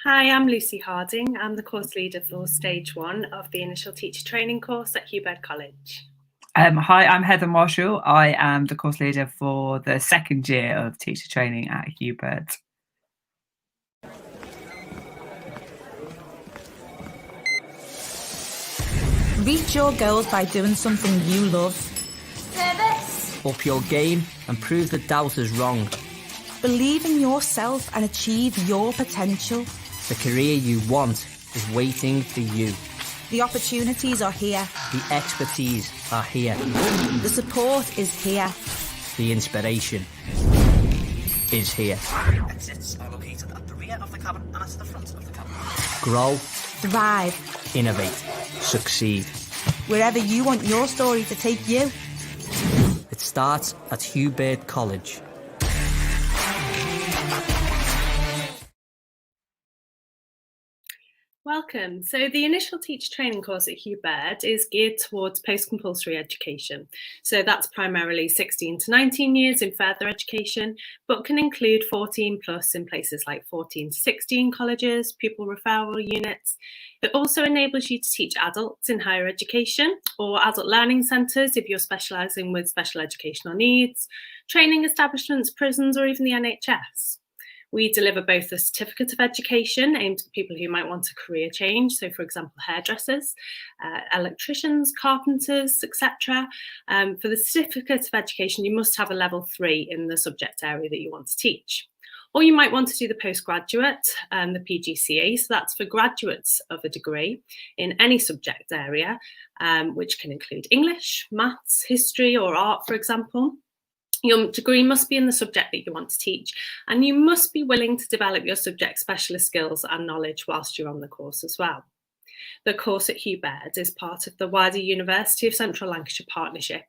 Hi, I'm Lucy Harding. I'm the course leader for Stage 1 of the Initial Teacher Training course at Hugh Baird College. Hi, I'm Heather Marshall. I am the course leader for the second year of teacher training at Hugh Baird. Reach your goals by doing something you love. Service. Up your game and prove the doubters wrong. Believe in yourself and achieve your potential. The career you want is waiting for you. The opportunities are here. The expertise are here. The support is here. The inspiration is here. Exits are located at the rear of the cabin and at the front of the cabin. Grow, Thrive. innovate, succeed. Wherever you want your story to take you. It starts at Hugh Baird College. Welcome. So the Initial Teacher Training course at Hugh Baird is geared towards post-compulsory education. So that's primarily 16 to 19 years in further education, but can include 14 plus in places like 14 to 16 colleges, pupil referral units. It also enables you to teach adults in higher education or adult learning centres if you're specialising with special educational needs, training establishments, prisons, or even the NHS. We deliver both a certificate of education aimed at people who might want a career change, so for example, hairdressers, electricians, carpenters, etc. For the certificate of education, you must have a level 3 in the subject area that you want to teach. Or you might want to do the postgraduate, the PGCE, so that's for graduates of a degree in any subject area, which can include English, maths, history, or art, for example. Your degree must be in the subject that you want to teach, and you must be willing to develop your subject specialist skills and knowledge whilst you're on the course as well. The course at Hugh Baird is part of the wider University of Central Lancashire partnership,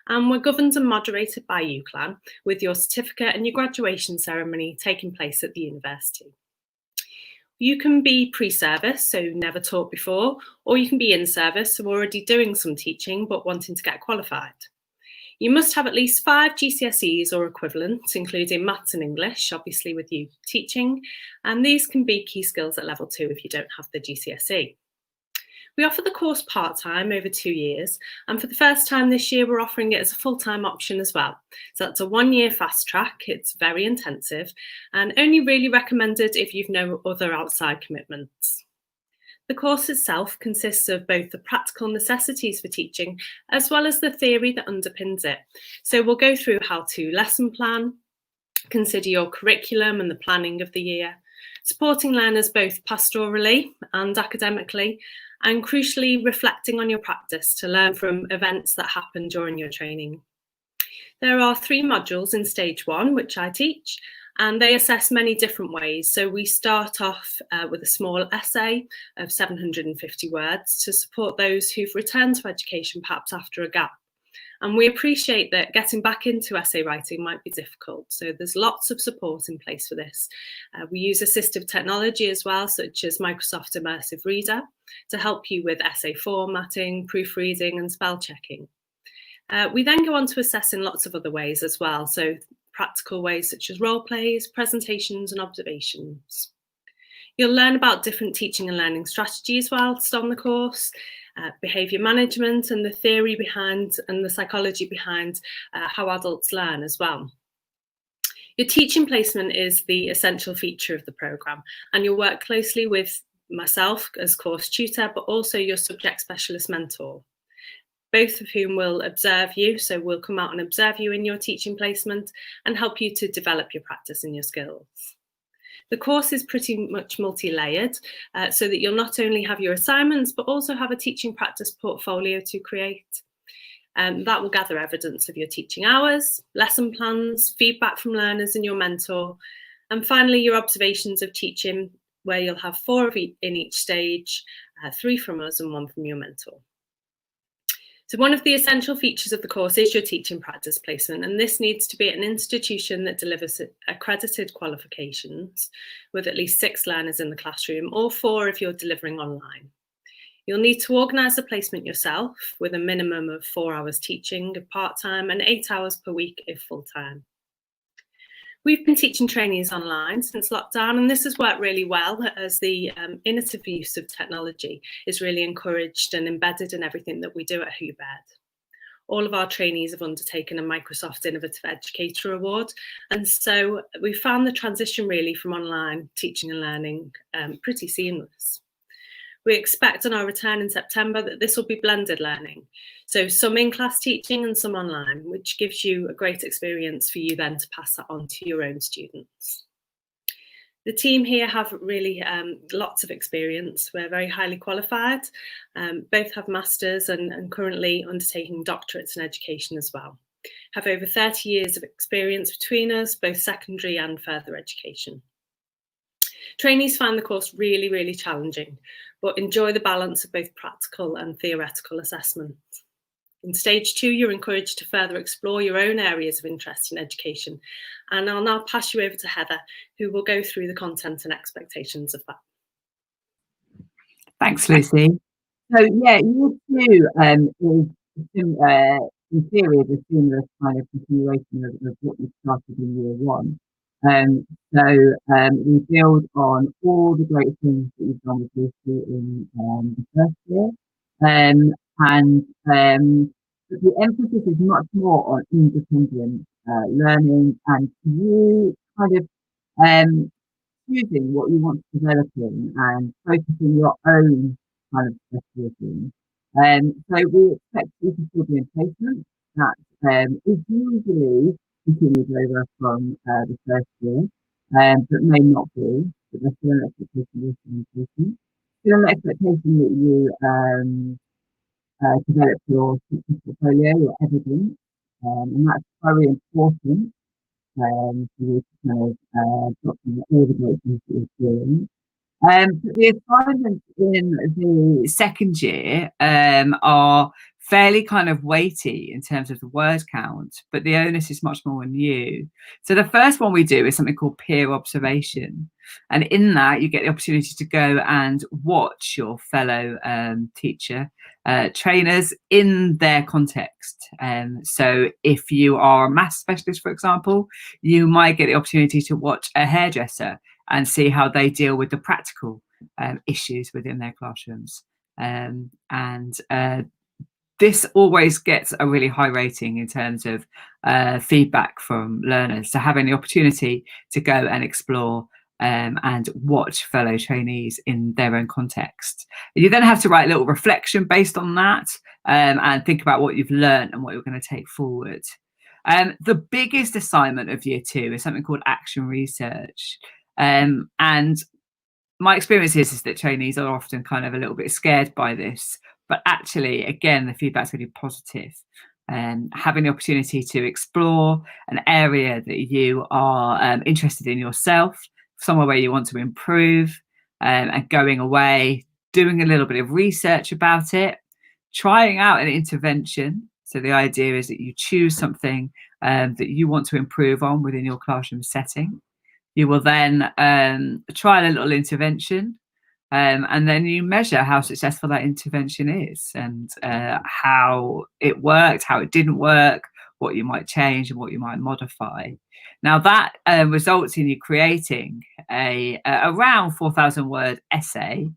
and we're governed and moderated by UCLAN, with your certificate and your graduation ceremony taking place at the university. You can be pre-service, so never taught before, or you can be in service, so already doing some teaching but wanting to get qualified. You must have at least 5 GCSEs or equivalents, including maths and English, obviously with you teaching, and these can be key skills at level 2 if you don't have the GCSE. We offer the course part-time over 2 years, and for the first time this year we're offering it as a full-time option as well. So that's a 1-year fast track, it's very intensive, and only really recommended if you've no other outside commitments. The course itself consists of both the practical necessities for teaching as well as the theory that underpins it. So we'll go through how to lesson plan, consider your curriculum and the planning of the year, supporting learners both pastorally and academically, and crucially reflecting on your practice to learn from events that happen during your training. There are 3 modules in Stage 1, which I teach, and they assess many different ways. So we start off with a small essay of 750 words to support those who've returned to education perhaps after a gap. And we appreciate that getting back into essay writing might be difficult. So there's lots of support in place for this. We use assistive technology as well, such as Microsoft Immersive Reader, to help you with essay formatting, proofreading and spell checking. We then go on to assess in lots of other ways as well. So practical ways such as role plays, presentations and observations. You'll learn about different teaching and learning strategies whilst on the course, behaviour management and the theory behind and the psychology behind how adults learn as well. Your teaching placement is the essential feature of the programme, and you'll work closely with myself as course tutor, but also your subject specialist mentor, both of whom will observe you, so we'll come out and observe you in your teaching placement and help you to develop your practice and your skills. The course is pretty much multi-layered, so that you'll not only have your assignments, but also have a teaching practice portfolio to create. That will gather evidence of your teaching hours, lesson plans, feedback from learners and your mentor, and finally your observations of teaching, where you'll have 4 in each stage, 3 from us and 1 from your mentor. So one of the essential features of the course is your teaching practice placement, and this needs to be at an institution that delivers accredited qualifications with at least 6 learners in the classroom, or 4 if you're delivering online. You'll need to organise the placement yourself with a minimum of 4 hours teaching if part-time and 8 hours per week if full-time. We've been teaching trainees online since lockdown, and this has worked really well as the innovative use of technology is really encouraged and embedded in everything that we do at Hugh Baird. All of our trainees have undertaken a Microsoft Innovative Educator Award, and so we found the transition really from online teaching and learning pretty seamless. We expect on our return in September that this will be blended learning, so some in-class teaching and some online, which gives you a great experience for you then to pass that on to your own students. The team here have really lots of experience. We're very highly qualified, both have masters and currently undertaking doctorates in education as well. Have over 30 years of experience between us, both secondary and further education. Trainees find the course really, really challenging, but enjoy the balance of both practical and theoretical assessment. In stage 2, you're encouraged to further explore your own areas of interest in education. And I'll now pass you over to Heather, who will go through the content and expectations of that. Thanks, Lucy. So yeah, year 2 is in theory the similar kind of continuation of what we started in year 1. We build on all the great things that you've done with Lucy in the first year. The emphasis is much more on independent learning and you kind of choosing what you want to develop in and focusing your own kind of specialism. So we expect you to still be in placement. That is usually continued over from the first year, but may not be. But there's still an expectation of placement. Still an expectation that you develop your teaching portfolio, your evidence, and that's very important for you to kind of document all the great things that you're doing. But the assignments in the second year are fairly kind of weighty in terms of the word count, but the onus is much more on you. So the first one we do is something called peer observation. And in that, you get the opportunity to go and watch your fellow teacher trainers in their context. So if you are a maths specialist, for example, you might get the opportunity to watch a hairdresser and see how they deal with the practical issues within their classrooms. This always gets a really high rating in terms of feedback from learners. So having the opportunity to go and explore and watch fellow trainees in their own context. You then have to write a little reflection based on that and think about what you've learned and what you're going to take forward. The biggest assignment of year 2 is something called action research. And my experience is that trainees are often kind of a little bit scared by this, but actually, again, the feedback's really positive. Having the opportunity to explore an area that you are interested in yourself, somewhere where you want to improve, and going away, doing a little bit of research about it, trying out an intervention. So the idea is that you choose something that you want to improve on within your classroom setting. You will then try a little intervention, and then you measure how successful that intervention is and how it worked, how it didn't work, what you might change and what you might modify. Now that results in you creating a around 4,000 word essay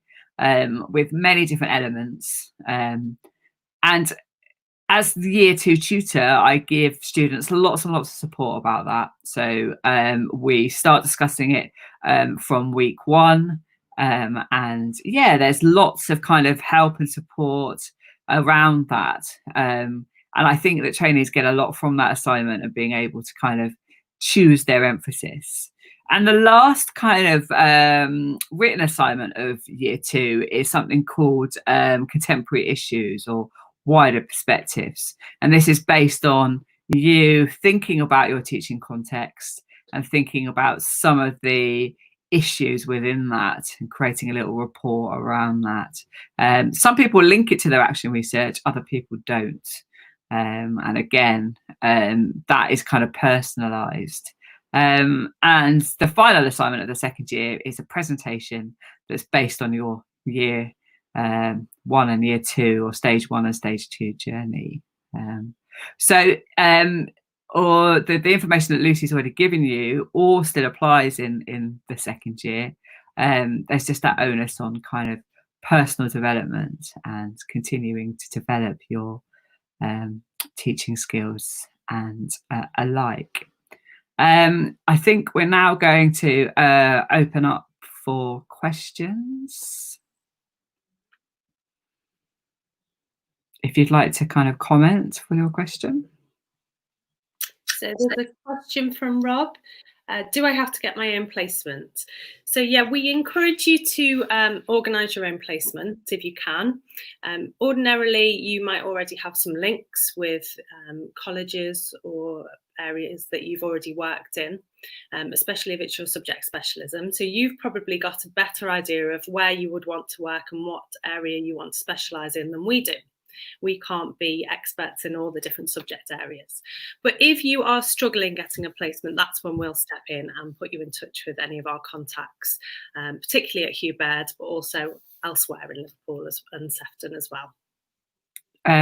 with many different elements. And as the year 2 tutor, I give students lots and lots of support about that. So we start discussing it from week 1. And yeah, there's lots of kind of help and support around that. And I think that trainees get a lot from that assignment of being able to kind of choose their emphasis. And the last kind of written assignment of year 2 is something called contemporary issues or wider perspectives. And this is based on you thinking about your teaching context and thinking about some of the issues within that and creating a little report around that. Some people link it to their action research, other people don't. And again, that is kind of personalized. And the final assignment of the second year is a presentation that's based on your year 1 and year 2 or stage 1 and stage 2 journey. So or the information that Lucy's already given you all still applies in the second year. There's just that onus on kind of personal development and continuing to develop your teaching skills and alike. I think we're now going to open up for questions. If you'd like to kind of comment for your question. So there's a question from Rob. Do I have to get my own placement? So yeah, we encourage you to organise your own placement if you can. Ordinarily, you might already have some links with colleges or areas that you've already worked in, especially if it's your subject specialism. So you've probably got a better idea of where you would want to work and what area you want to specialise in than we do. We can't be experts in all the different subject areas. But if you are struggling getting a placement, that's when we'll step in and put you in touch with any of our contacts, particularly at Hugh Baird, but also elsewhere in Liverpool and Sefton as well.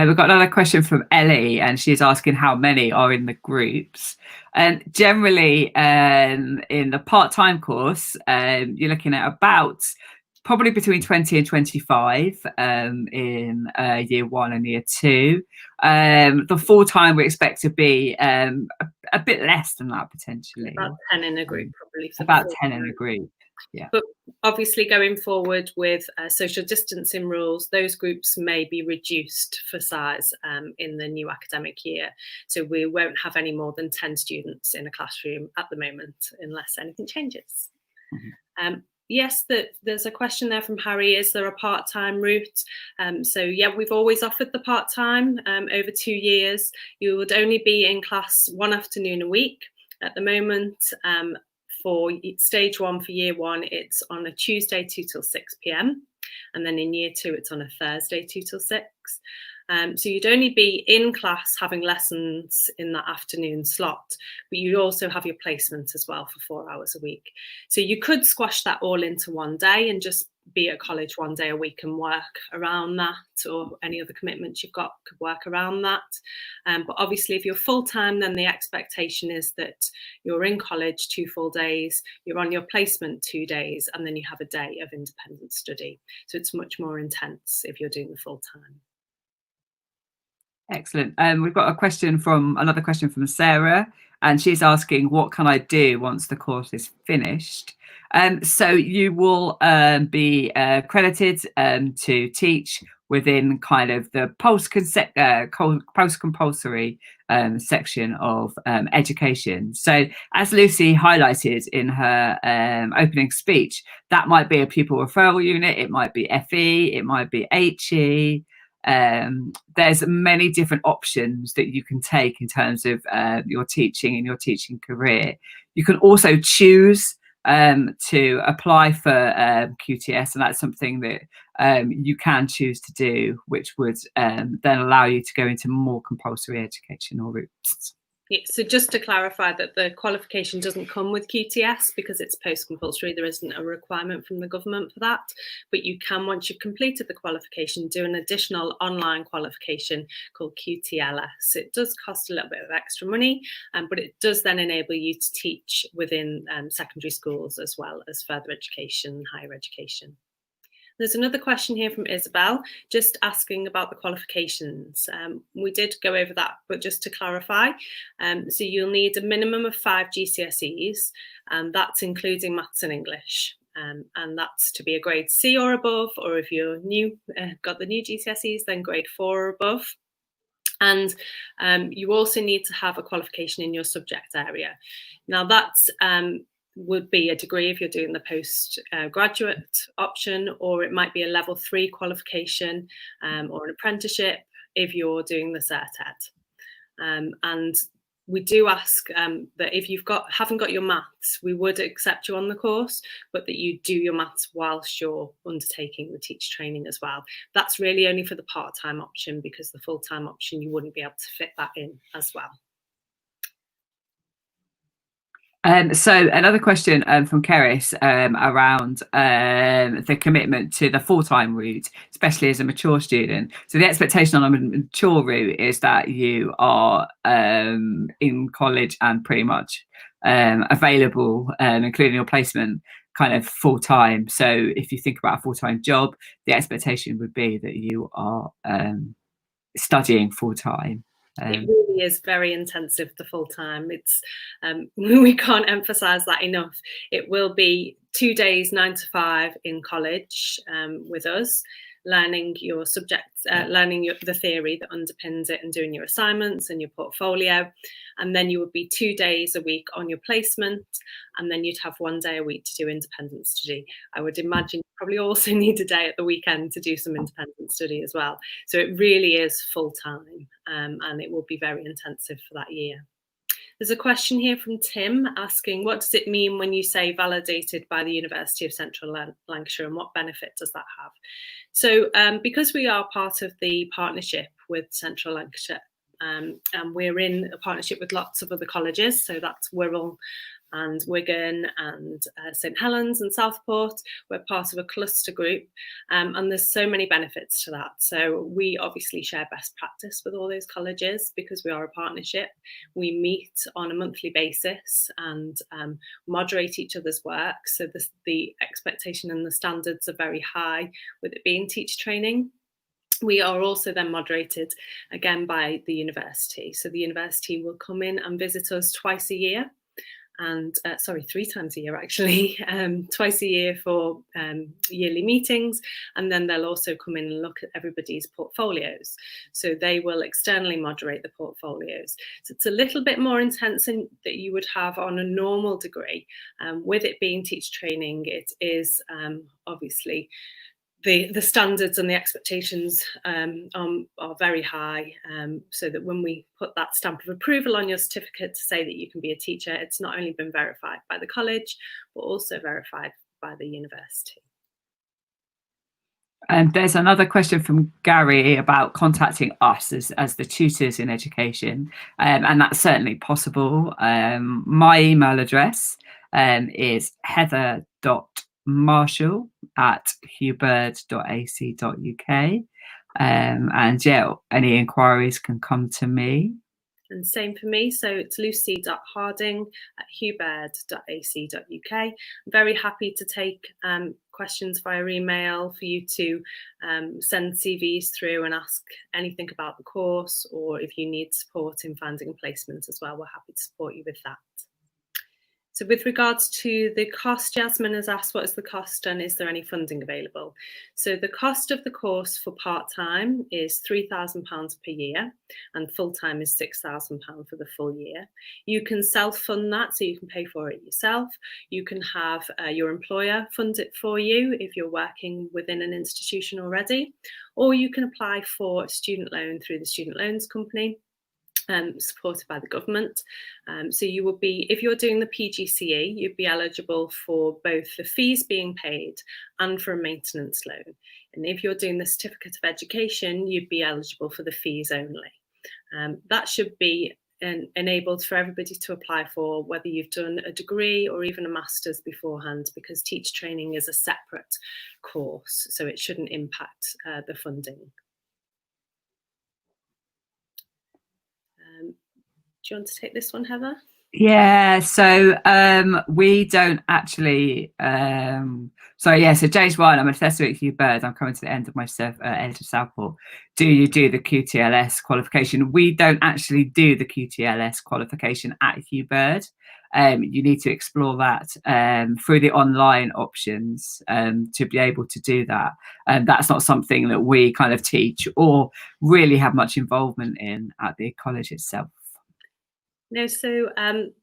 We've got another question from Ellie, and she's asking how many are in the groups. And generally, in the part-time course, you're looking at about probably between 20 and 25 in year 1 and year 2. The full-time we expect to be a bit less than that potentially. About 10 in a group, probably. About 10 in a group. Yeah. But obviously going forward with social distancing rules, those groups may be reduced for size in the new academic year. So we won't have any more than 10 students in a classroom at the moment, unless anything changes. Mm-hmm. Yes, there's a question there from Harry. Is there a part-time route? So yeah, we've always offered the part-time over 2 years. You would only be in class 1 afternoon a week. At the moment, for stage 1 for year 1, it's on a Tuesday 2 till 6 p.m. And then in year 2, it's on a Thursday 2 till 6. So you'd only be in class having lessons in that afternoon slot, but you'd also have your placement as well for 4 hours a week. So you could squash that all into one day and just be at college 1 day a week and work around that, or any other commitments you've got could work around that. But obviously if you're full-time, then the expectation is that you're in college 2 full days, you're on your placement 2 days, and then you have a day of independent study. So it's much more intense if you're doing the full-time. Excellent. We've got another question from Sarah, and she's asking, what can I do once the course is finished? So you will be credited to teach within kind of the post-compulsory section of education. So as Lucy highlighted in her opening speech, that might be a pupil referral unit, it might be FE, it might be HE. There's many different options that you can take in terms of your teaching and your teaching career. You can also choose to apply for QTS, and that's something that you can choose to do, which would then allow you to go into more compulsory educational routes. Yeah, so just to clarify that the qualification doesn't come with QTS because it's post-compulsory. There isn't a requirement from the government for that, but you can, once you've completed the qualification, do an additional online qualification called QTLS. It does cost a little bit of extra money, but it does then enable you to teach within secondary schools as well as further education, higher education. There's another question here from Isabel, just asking about the qualifications. We did go over that, but just to clarify, so you'll need a minimum of 5 GCSEs, and that's including maths and English. And that's to be a grade C or above, or if you're got the new GCSEs, then grade 4 or above. And you also need to have a qualification in your subject area. Now that's would be a degree if you're doing the postgraduate option, or it might be a level 3 qualification or an apprenticeship if you're doing the Cert Ed. And we do ask that if you've haven't got your maths, we would accept you on the course, but that you do your maths whilst you're undertaking the teacher training as well. That's really only for the part-time option, because the full-time option, you wouldn't be able to fit that in as well. So another question from Keris around the commitment to the full-time route, especially as a mature student. So the expectation on a mature route is that you are in college and pretty much available, including your placement, kind of full-time. So if you think about a full-time job, the expectation would be that you are studying full-time. It really is very intensive, the full time. It's we can't emphasize that enough. It will be 2 days, 9 to 5 in college with us, learning your subjects, learning the theory that underpins it and doing your assignments and your portfolio. And then you would be 2 days a week on your placement, and then you'd have 1 day a week to do independent study. I would imagine you probably also need a day at the weekend to do some independent study as well. So it really is full time, and it will be very intensive for that year. There's a question here from Tim asking, what does it mean when you say validated by the University of Central Lancashire, and what benefit does that have? So because we are part of the partnership with Central Lancashire, and we're in a partnership with lots of other colleges, so that's Wirral and Wigan and St Helens and Southport. We're part of a cluster group, and there's so many benefits to that. So we obviously share best practice with all those colleges because we are a partnership. We meet on a monthly basis and moderate each other's work. So the expectation and the standards are very high with it being teacher training. We are also then moderated again by the university. So the university will come in and visit us twice a year. And 3 times a year actually, twice a year for yearly meetings, and then they'll also come in and look at everybody's portfolios. So they will externally moderate the portfolios. So it's a little bit more intense than that you would have on a normal degree. With it being teacher training, it is obviously the standards and the expectations are very high, so that when we put that stamp of approval on your certificate to say that you can be a teacher, it's not only been verified by the college, but also verified by the university. And there's another question from Gary about contacting us as the tutors in education, and that's certainly possible. My email address is heather.marshall@hughbaird.ac.uk, and yeah, any inquiries can come to me. And same for me, so it's lucy.harding@hughbaird.ac.uk. I'm very happy to take questions via email, for you to send CVs through and ask anything about the course, or if you need support in finding a placement as well, we're happy to support you with that. So with regards to the cost, Jasmine has asked, what is the cost and is there any funding available? So the cost of the course for part-time is £3,000 per year, and full-time is £6,000 for the full year. You can self-fund that, so you can pay for it yourself. You can have your employer fund it for you if you're working within an institution already, or you can apply for a student loan through the Student Loans Company, supported by the government. So you will be, if you're doing the PGCE, you'd be eligible for both the fees being paid and for a maintenance loan. And if you're doing the certificate of education, you'd be eligible for the fees only. That should be enabled for everybody to apply for, whether you've done a degree or even a master's beforehand, because teacher training is a separate course, so it shouldn't impact the funding. Do you want to take this one, Heather? Yeah, so we don't actually so James Ryan, I'm a assessor at Hugh Baird. I'm coming to the end of my edge of Southport. Do you do the QTLS qualification? We don't actually do the QTLS qualification at Hugh Baird. You need to explore that through the online options to be able to do that. That's not something that we kind of teach or really have much involvement in at the college itself. No, so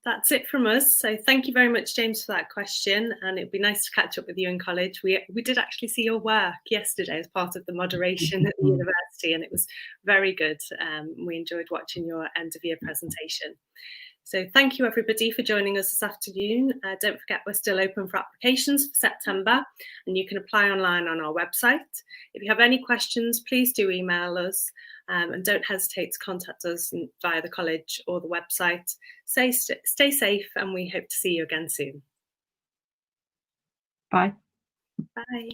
that's it from us. So thank you very much, James, for that question. And it'd be nice to catch up with you in college. We did actually see your work yesterday as part of the moderation at the university, and it was very good. We enjoyed watching your end of year presentation. So thank you everybody for joining us this afternoon. Don't forget we're still open for applications for September, and you can apply online on our website. If you have any questions, please do email us, and don't hesitate to contact us via the college or the website. Stay safe, and we hope to see you again soon. Bye. Bye.